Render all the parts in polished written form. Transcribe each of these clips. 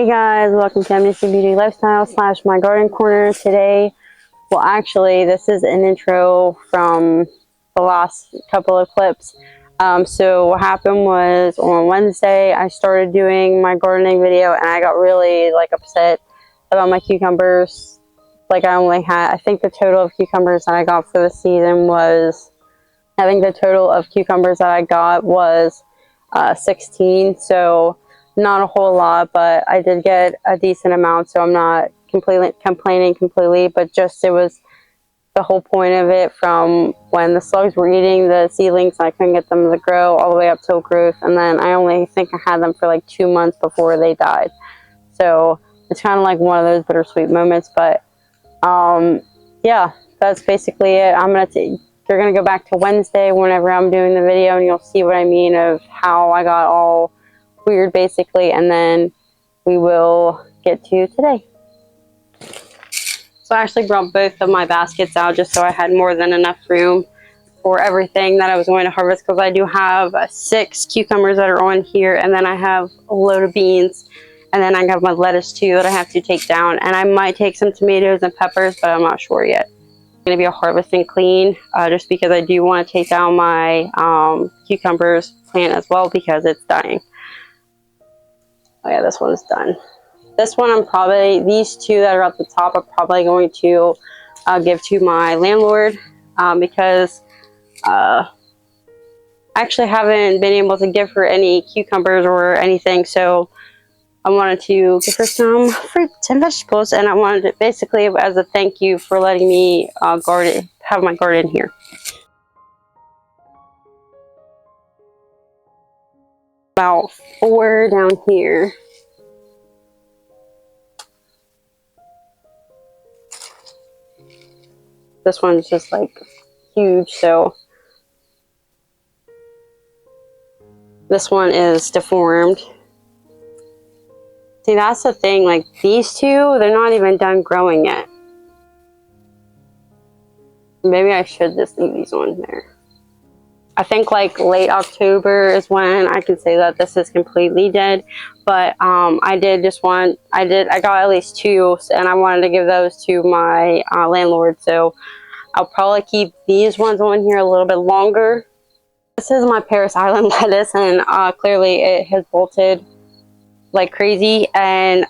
Hey guys, welcome to Marissa Beauty Lifestyle / my garden corner today. Well, actually, this is an intro from the last couple of clips. So what happened was on Wednesday, I started doing my gardening video and I got really upset about my cucumbers. I think the total of cucumbers that I got for the season was, 16. So not a whole lot, but I did get a decent amount, so I'm not complaining completely, but just it was the whole point of it from when the slugs were eating the seedlings and I couldn't get them to grow all the way up till growth, and then I only think I had them for like 2 months before they died. So it's kind of like one of those bittersweet moments, but yeah, that's basically it. You're gonna go back to Wednesday whenever I'm doing the video and you'll see what I mean of how I got all weird basically, and then we will get to today. So I actually brought both of my baskets out just so I had more than enough room for everything that I was going to harvest, because I do have 6 cucumbers that are on here, and then I have a load of beans, and then I have my lettuce too that I have to take down, and I might take some tomatoes and peppers, but I'm not sure yet. It's going to be a harvest and clean just because I do want to take down my cucumbers plant as well because it's dying. Oh yeah, this one's done. This one these 2 that are at the top I'm probably going to give to my landlord because I actually haven't been able to give her any cucumbers or anything, so I wanted to give her some fruits and vegetables, and I wanted it basically as a thank you for letting me have my garden here. About 4 down here. This one's just like huge, so this one is deformed. See, that's the thing, like these 2, they're not even done growing yet. Maybe I should just leave these on there. I think like late October is when I can say that this is completely dead, but I got at least 2, and I wanted to give those to my landlord, so I'll probably keep these ones on here a little bit longer. This is my Paris Island lettuce, and clearly it has bolted like crazy, and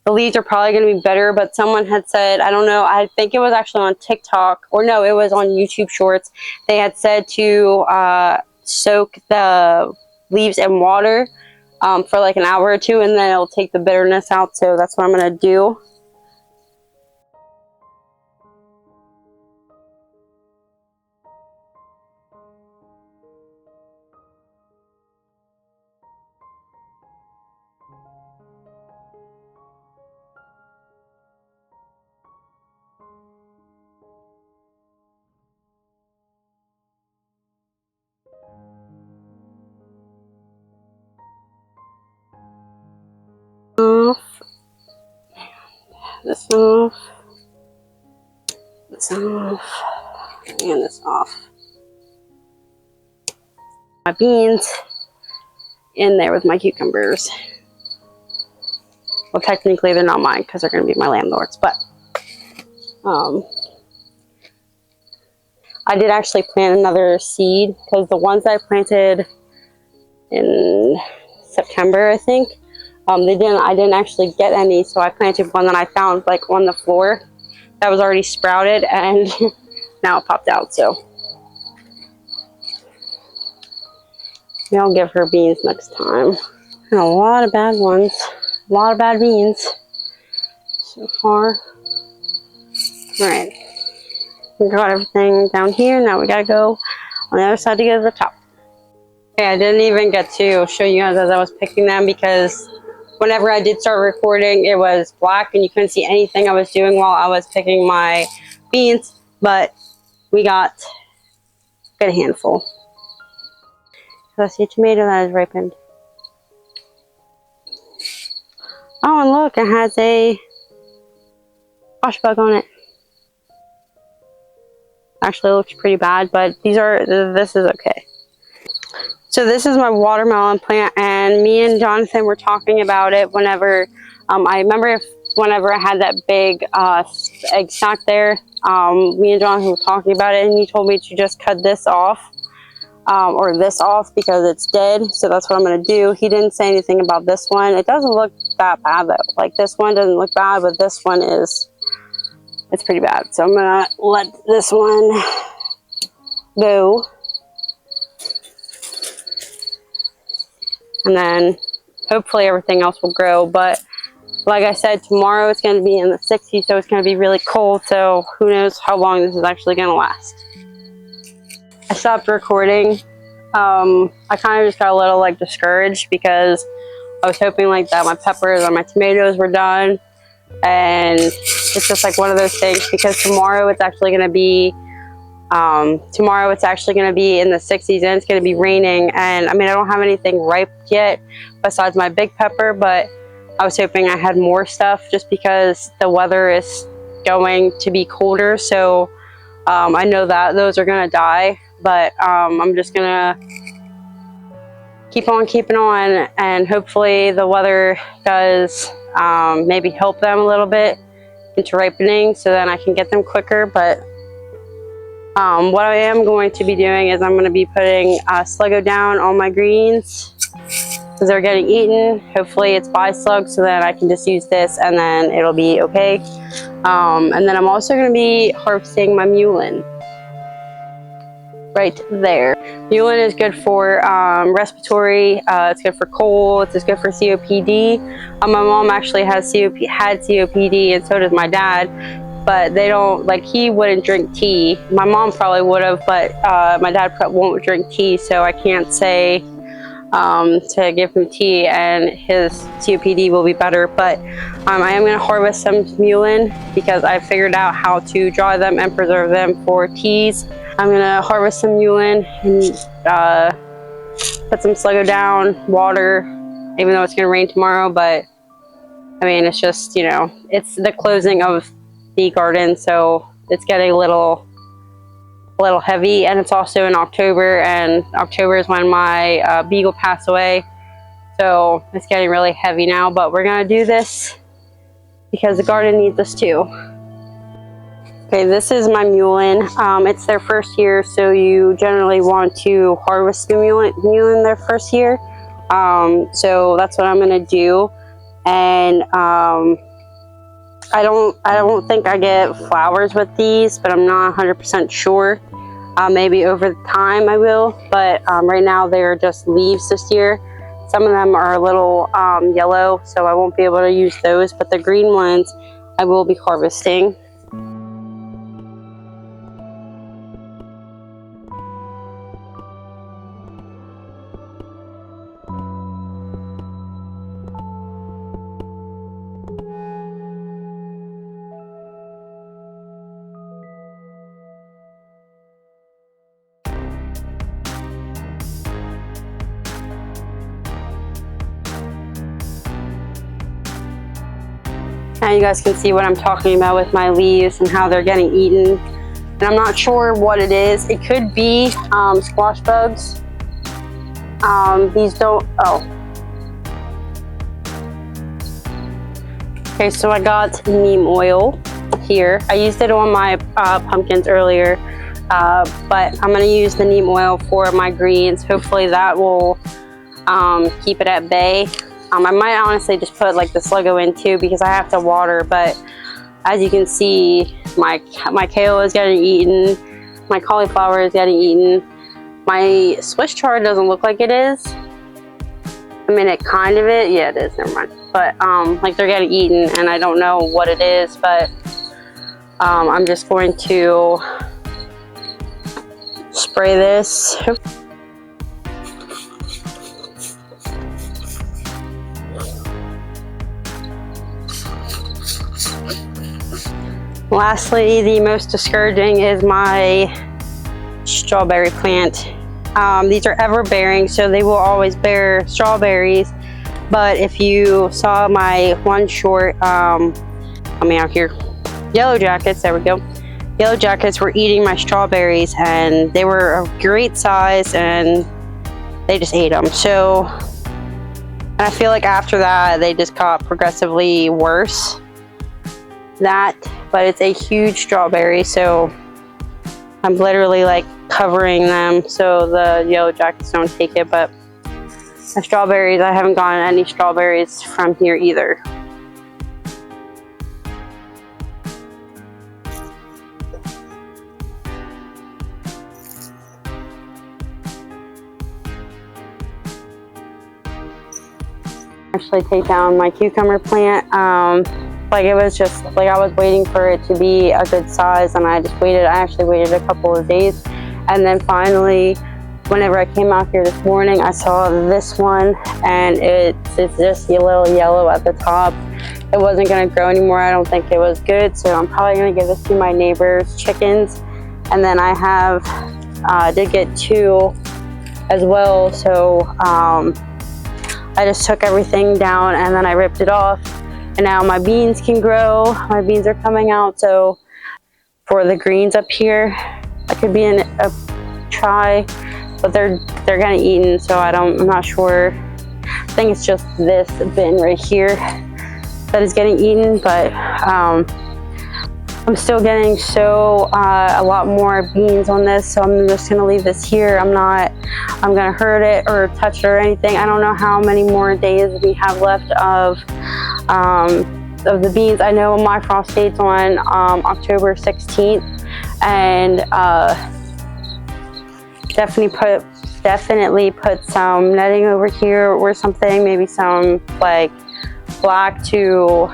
the leaves are probably going to be better, but someone had said, I don't know, I think it was actually on TikTok, or no, it was on YouTube Shorts. They had said to soak the leaves in water for like an hour or 2, and then it'll take the bitterness out, so that's what I'm going to do. This off, this off, and this off. My beans in there with my cucumbers. Well, technically they're not mine because they're going to be my landlord's, but I did actually plant another seed because the ones I planted in September, I think, I didn't actually get any, so I planted one that I found like on the floor that was already sprouted, and now it popped out, so maybe I'll give her beans next time. And a lot of bad ones, a lot of bad beans so far. All right, we got everything down here. Now we gotta go on the other side to get to the top. Okay, I didn't even get to show you guys as I was picking them because whenever I did start recording, it was black and you couldn't see anything I was doing while I was picking my beans, but we got a good handful. So I see a tomato that is ripened. Oh, and look, it has a wash bug on it. Actually, it looks pretty bad, but this is okay. So this is my watermelon plant, and me and Jonathan were talking about it whenever, I remember whenever I had that big egg sac there, me and Jonathan were talking about it, and he told me to just cut this off, or this off, because it's dead. So that's what I'm going to do. He didn't say anything about this one. It doesn't look that bad though. Like this one doesn't look bad, but this one is, it's pretty bad. So I'm going to let this one go. And then hopefully everything else will grow. But like I said, tomorrow it's going to be in the 60s, so it's going to be really cold. So who knows how long this is actually going to last. I stopped recording. I kind of just got a little like discouraged because I was hoping like that my peppers and my tomatoes were done. And it's just like one of those things, because tomorrow it's actually going to be in the 60s, and it's going to be raining. And I mean, I don't have anything ripe yet besides my big pepper, but I was hoping I had more stuff just because the weather is going to be colder. So I know that those are going to die, but I'm just going to keep on keeping on, and hopefully the weather does maybe help them a little bit into ripening, so then I can get them quicker. But what I am going to be doing is I'm going to be putting Sluggo down on my greens because they're getting eaten. Hopefully it's by slugs, so that I can just use this and then it'll be okay. And then I'm also going to be harvesting my mullein right there. Mullein is good for respiratory, it's good for cold, it's good for COPD. My mom actually had COPD, and so does my dad. But they don't, like, he wouldn't drink tea. My mom probably would have, but my dad won't drink tea, so I can't say to give him tea and his COPD will be better. But I am going to harvest some mullein because I figured out how to dry them and preserve them for teas. I'm going to harvest some mullein and put some Sluggo down, water, even though it's going to rain tomorrow. But I mean, it's just, you know, it's the closing of the garden, so it's getting a little heavy, and it's also in October, and October is when my beagle passed away, so it's getting really heavy now. But we're gonna do this because the garden needs us too. Okay, this is my mullein. It's their first year, so you generally want to harvest the mullein their first year. So that's what I'm gonna do. And I don't think I get flowers with these, but I'm not 100% sure. Maybe over time I will, but right now they're just leaves this year. Some of them are a little yellow, so I won't be able to use those, but the green ones I will be harvesting. Now you guys can see what I'm talking about with my leaves and how they're getting eaten. And I'm not sure what it is. It could be squash bugs. These don't, oh. Okay, so I got neem oil here. I used it on my pumpkins earlier, but I'm gonna use the neem oil for my greens. Hopefully that will keep it at bay. I might honestly just put like the Sluggo in too because I have to water, but as you can see, my kale is getting eaten, my cauliflower is getting eaten. My Swiss chard doesn't look like it is. I mean, it kind of is. Yeah, it is. Never mind. But like they're getting eaten, and I don't know what it is, but I'm just going to spray this. Lastly, the most discouraging is my strawberry plant. These are ever bearing, so they will always bear strawberries. But if you saw my one short, coming out here, yellow jackets, there we go. Yellow jackets were eating my strawberries, and they were a great size, and they just ate them. So, and I feel like after that, they just got progressively worse. But it's a huge strawberry, so I'm literally like covering them so the yellow jackets don't take it. But the strawberries, I haven't gotten any strawberries from here either. Actually take down my cucumber plant. Like it was just like I was waiting for it to be a good size, and I actually waited a couple of days, and then finally whenever I came out here this morning, I saw this one, and it's just a little yellow at the top. It wasn't going to grow anymore. I don't think it was good, so I'm probably going to give this to my neighbor's chickens. And then I did get 2 as well, so I just took everything down and then I ripped it off, and now my beans can grow. My beans are coming out, so for the greens up here, I could be in a try, but they're kind of eaten, so I'm not sure. I think it's just this bin right here that is getting eaten, but I'm still getting a lot more beans on this, so I'm just gonna leave this here. I'm gonna hurt it or touch it or anything. I don't know how many more days we have left of the beans. I know my frost date's on October 16th, and definitely put some netting over here or something, maybe some like black to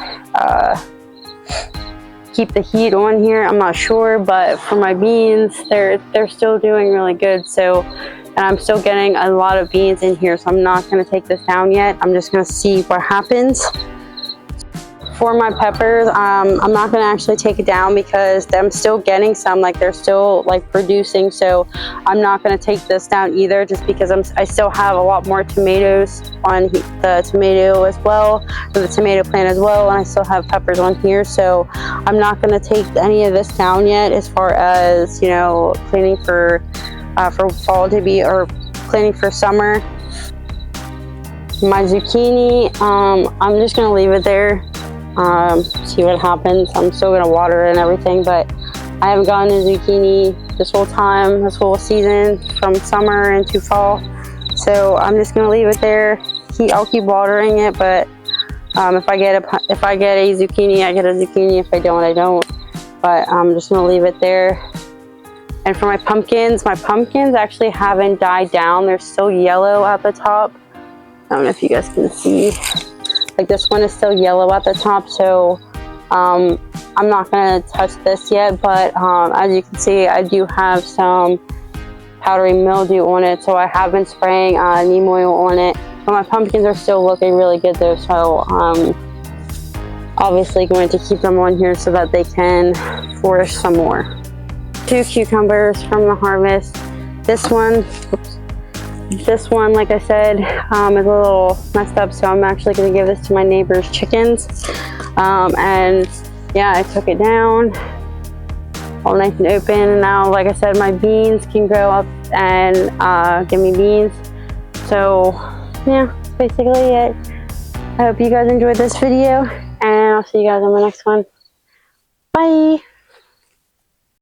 keep the heat on here. I'm not sure, but for my beans, they're still doing really good. So, and I'm still getting a lot of beans in here, so I'm not going to take this down yet. I'm just going to see what happens. For my peppers, I'm not going to actually take it down because I'm still getting some, like they're still like producing, so I'm not going to take this down either, just because I still have a lot more tomatoes on the tomato as well, or the tomato plant as well, and I still have peppers on here, so I'm not going to take any of this down yet, as far as, you know, cleaning for fall to be, or cleaning for summer. My zucchini, I'm just going to leave it there. See what happens. I'm still gonna water it and everything, but I haven't gotten a zucchini this whole time, this whole season, from summer into fall, so I'm just gonna leave it there. I'll keep watering it, but if I get a zucchini, I get a zucchini. If I don't, I don't. But I'm just gonna leave it there. And for my pumpkins actually haven't died down. They're still yellow at the top. I don't know if you guys can see. Like this one is still yellow at the top, so I'm not going to touch this yet, but as you can see, I do have some powdery mildew on it, so I have been spraying neem oil on it. But my pumpkins are still looking really good though, so obviously going to keep them on here so that they can flourish some more. 2 cucumbers from the harvest. This one, like I said, is a little messed up, so I'm actually going to give this to my neighbor's chickens. And yeah, I took it down all nice and open, and now, like I said, my beans can grow up and give me beans. So yeah, that's basically it. I hope you guys enjoyed this video, and I'll see you guys on the next one. Bye!